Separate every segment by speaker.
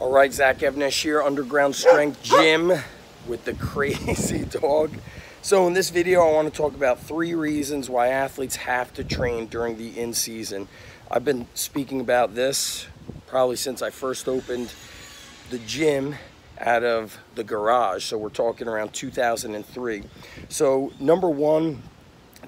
Speaker 1: All right, Zach Evnesh here, Underground Strength Gym with the crazy dog. So in this video, I want to talk about 3 reasons why athletes have to train during the in-season. I've been speaking about this probably since I first opened the gym out of the garage. So we're talking around 2003. So number 1,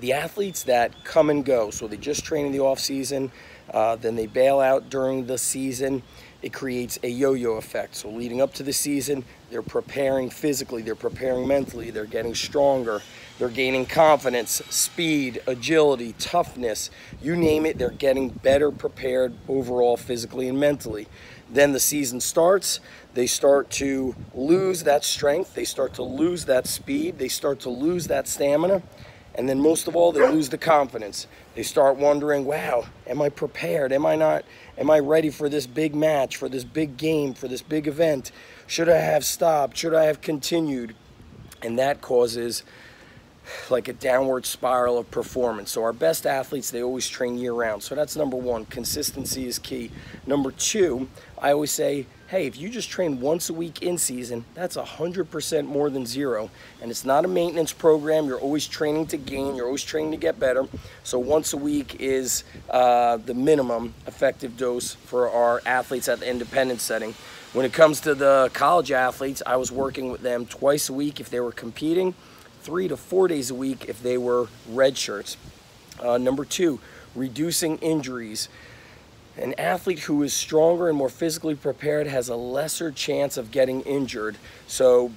Speaker 1: the athletes that come and go. So they just train in the off season, then they bail out during the season. It creates a yo-yo effect. So leading up to the season, they're preparing physically, they're preparing mentally, they're getting stronger, they're gaining confidence, speed, agility, toughness, you name it, they're getting better prepared overall physically and mentally. Then the season starts, they start to lose that strength, they start to lose that speed, they start to lose that stamina, and then most of all, they lose the confidence. They start wondering, wow, am I prepared? Am I ready for this big match, for this big game, for this big event? Should I have stopped? Should I have continued? And that causes like a downward spiral of performance. So our best athletes, they always train year round. So that's number 1, consistency is key. Number 2, I always say, hey, if you just train once a week in season, that's 100% more than 0. And it's not a maintenance program. You're always training to gain. You're always training to get better. So once a week is the minimum effective dose for our athletes at the independent setting. When it comes to the college athletes, I was working with them twice a week if they were competing, 3 to 4 days a week if they were red shirts. Number 2, reducing injuries. An athlete who is stronger and more physically prepared has a lesser chance of getting injured. So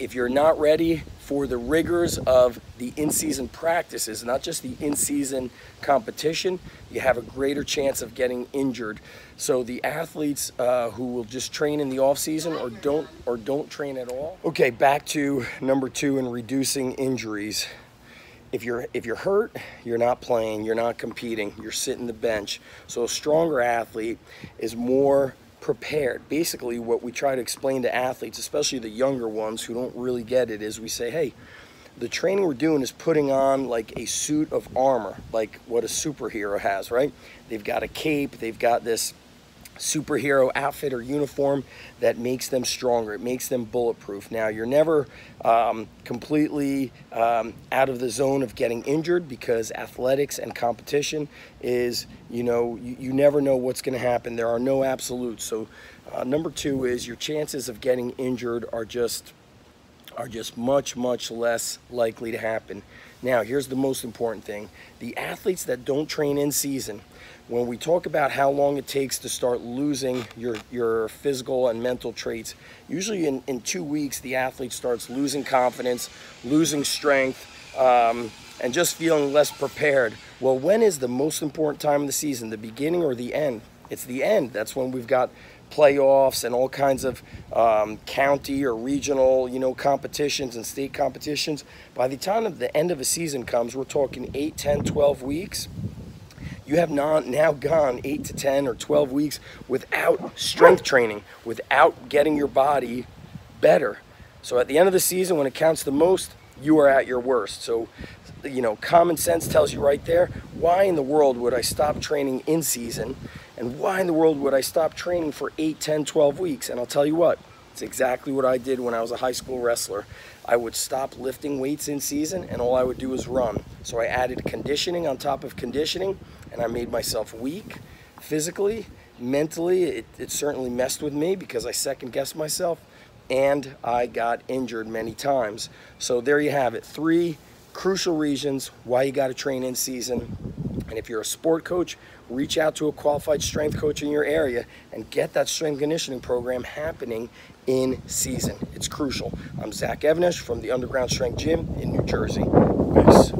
Speaker 1: if you're not ready for the rigors of the in-season practices, not just the in-season competition, you have a greater chance of getting injured. So the athletes who will just train in the off-season or don't train at all. Okay, back to number 2 in reducing injuries. If you're hurt, you're not playing, you're not competing, you're sitting the bench. So a stronger athlete is more prepared. Basically, what we try to explain to athletes, especially the younger ones who don't really get it, is we say, hey, the training we're doing is putting on like a suit of armor, like what a superhero has, right? They've got a cape, they've got this superhero outfit or uniform that makes them stronger. It makes them bulletproof. Now, you're never completely out of the zone of getting injured, because athletics and competition is, you never know what's going to happen. There are no absolutes. So number 2 is your chances of getting injured are just much less likely to happen. Now, here's the most important thing. The athletes that don't train in season, when we talk about how long it takes to start losing your physical and mental traits, usually in 2 weeks, the athlete starts losing confidence, losing strength, and just feeling less prepared. Well, when is the most important time of the season, the beginning or the end? It's the end. That's when we've got playoffs and all kinds of county or regional, competitions and state competitions. By the time of the end of a season comes, we're talking 8, 10, 12 weeks. You have now gone 8 to 10 or 12 weeks without strength training, without getting your body better. So at the end of the season, when it counts the most, you are at your worst. So, common sense tells you right there, why in the world would I stop training in season? And why in the world would I stop training for 8, 10, 12 weeks? And I'll tell you what, it's exactly what I did when I was a high school wrestler. I would stop lifting weights in season, and all I would do was run. So I added conditioning on top of conditioning, and I made myself weak physically, mentally. It certainly messed with me because I second-guessed myself, and I got injured many times. So there you have it, 3 crucial reasons why you got to train in season. And if you're a sport coach, reach out to a qualified strength coach in your area and get that strength conditioning program happening in season. It's crucial. I'm Zach Evnesh from the Underground Strength Gym in New Jersey. Peace.